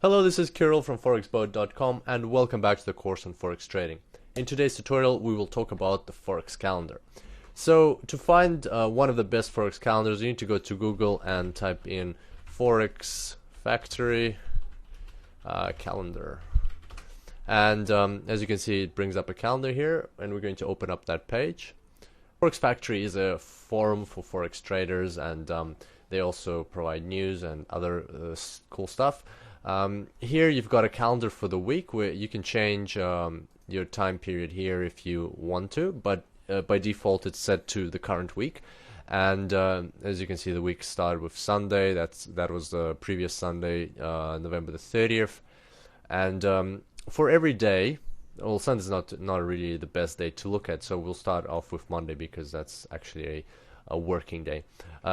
Hello, this is Kirill from forexboat.com and welcome back to the course on Forex trading. In today's tutorial, we will talk about the Forex calendar. So to find one of the best Forex calendars, you need to go to Google and type in Forex Factory calendar. And as you can see, it brings up a calendar here, and we're going to open up that page. Forex Factory is a forum for Forex traders, and they also provide news and other cool stuff. Here you've got a calendar for the week where you can change your time period here if you want to, but by default it's set to the current week. And as you can see, the week started with Sunday. That was the previous Sunday, November the 30th. And for every day, well, Sunday's not really the best day to look at, so we'll start off with Monday because that's actually a working day.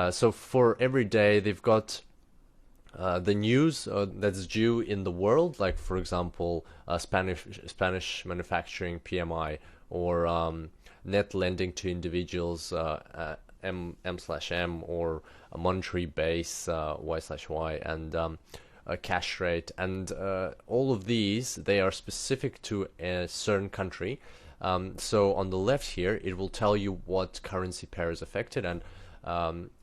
So for every day, they've got the news that's due in the world, like for example, Spanish manufacturing PMI, or net lending to individuals M/M, or a monetary base Y/Y, and a cash rate, and all of these, they are specific to a certain country. So on the left here, it will tell you what currency pair is affected, and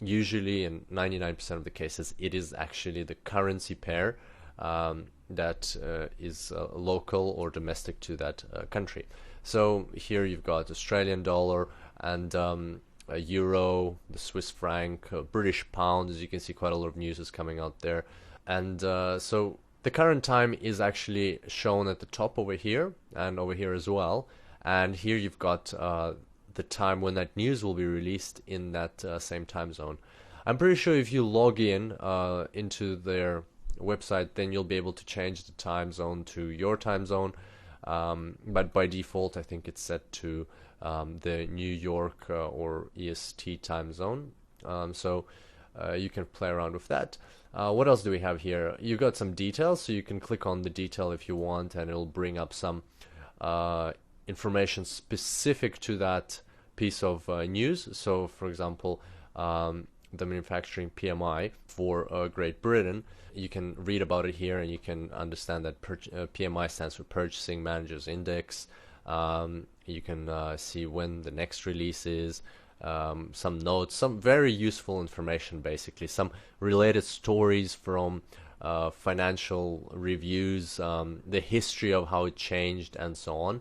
usually in 99% of the cases, it is actually the currency pair that is local or domestic to that country. So here you've got Australian dollar and a euro, the Swiss franc, British pound. As you can see, quite a lot of news is coming out there. And so the current time is actually shown at the top over here and over here as well. And here you've got the time when that news will be released in that same time zone. I'm pretty sure if you log in into their website, then you'll be able to change the time zone to your time zone. But by default, I think it's set to the New York or EST time zone. So you can play around with that. What else do we have here? You've got some details, so you can click on the detail if you want, and it'll bring up some information specific to that piece of news. So for example, the manufacturing PMI for Great Britain, you can read about it here, and you can understand that PMI stands for Purchasing Managers Index. You can see when the next release is, some notes, some very useful information, basically some related stories from financial reviews, the history of how it changed, and so on.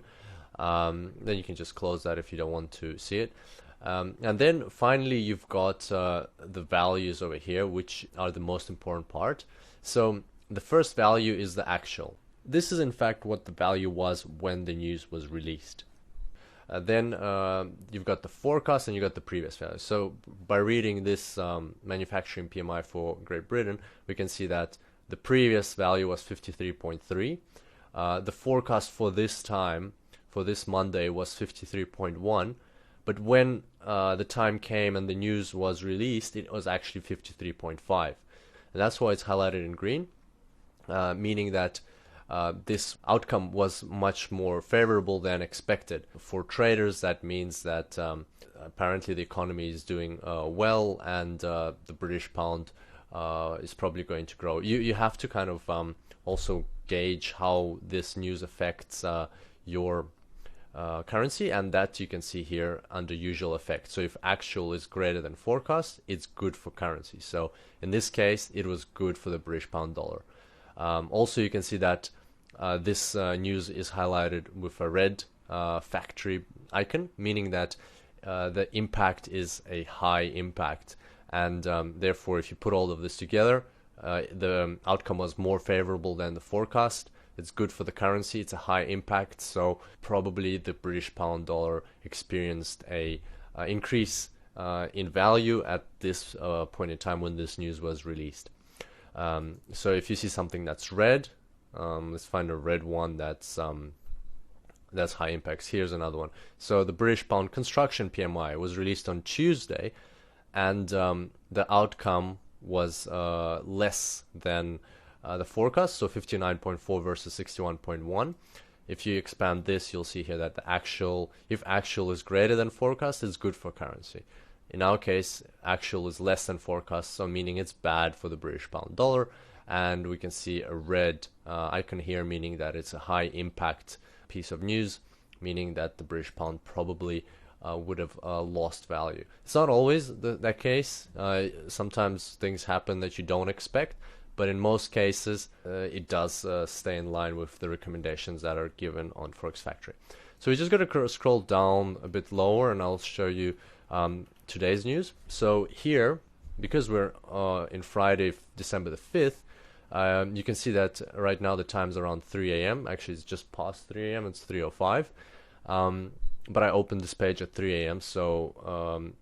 Then you can just close that if you don't want to see it. And then finally, you've got the values over here, which are the most important part. So the first value is the actual. This is in fact what the value was when the news was released. Then you've got the forecast, and you've got the previous value. So by reading this manufacturing PMI for Great Britain, we can see that the previous value was 53.3. The forecast for this time, for this Monday, was 53.1. But when the time came and the news was released, it was actually 53.5. And that's why it's highlighted in green, meaning that this outcome was much more favorable than expected. For traders, that means that apparently the economy is doing well, and the British pound is probably going to grow. You have to kind of also gauge how this news affects your currency, and that you can see here under usual effects. So if actual is greater than forecast, it's good for currency. So in this case, it was good for the British pound dollar. Also, you can see that this news is highlighted with a red factory icon, meaning that the impact is a high impact, and therefore if you put all of this together, the outcome was more favorable than the forecast. It's good for the currency, it's a high impact, so probably the British pound dollar experienced a increase in value at this point in time when this news was released. So if you see something that's red, let's find a red one that's high impacts. Here's another one. So the British pound construction PMI was released on Tuesday, and the outcome was less than the forecast, so 59.4 versus 61.1. If you expand this, you'll see here that the actual, if actual is greater than forecast, it's good for currency. In our case, actual is less than forecast, so meaning it's bad for the British pound dollar. and we can see a red icon here, meaning that it's a high impact piece of news, meaning that the British pound probably would have lost value. It's not always that case. Sometimes things happen that you don't expect, but in most cases it does stay in line with the recommendations that are given on Forex Factory. So we just got to scroll down a bit lower, and I'll show you today's news. So here, because we're in Friday, December the 5th, you can see that right now the time's around 3 a.m. Actually, it's just past 3 a.m. It's 3:05. But I opened this page at 3 a.m. So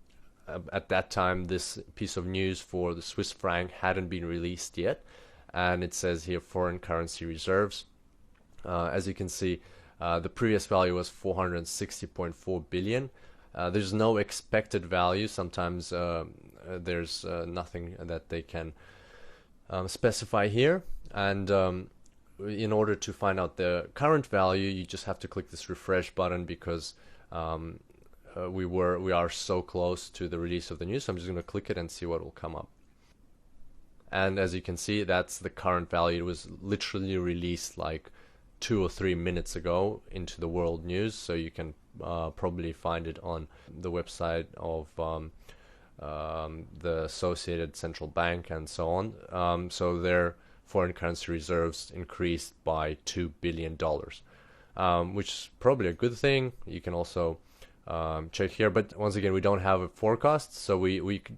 at that time, this piece of news for the Swiss franc hadn't been released yet. And it says here foreign currency reserves. As you can see, the previous value was 460.4 billion. There's no expected value. Sometimes there's nothing that they can specify here. And in order to find out the current value, you just have to click this refresh button, because we are so close to the release of the news. So I'm just going to click it and see what will come up. And as you can see, that's the current value. It was literally released like 2 or 3 minutes ago into the world news. So you can probably find it on the website of the Associated Central Bank and so on. So their foreign currency reserves increased by $2 billion, which is probably a good thing. You can also check here, but once again, we don't have a forecast, so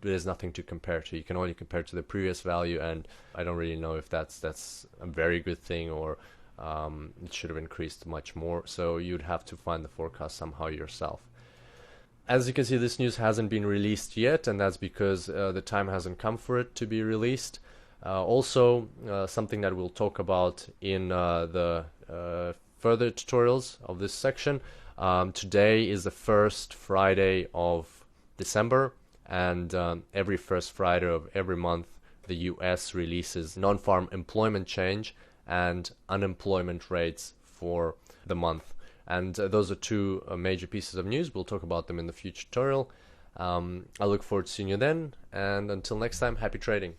there's nothing to compare to. You can only compare to the previous value, and I don't really know if that's a very good thing, or it should have increased much more. So you'd have to find the forecast somehow yourself. As you can see, this news hasn't been released yet, and that's because the time hasn't come for it to be released. Also, something that we'll talk about in the further tutorials of this section. Today is the first Friday of December, and every first Friday of every month, the US releases non-farm employment change and unemployment rates for the month. And those are two major pieces of news. We'll talk about them in the future tutorial. I look forward to seeing you then, and until next time, happy trading.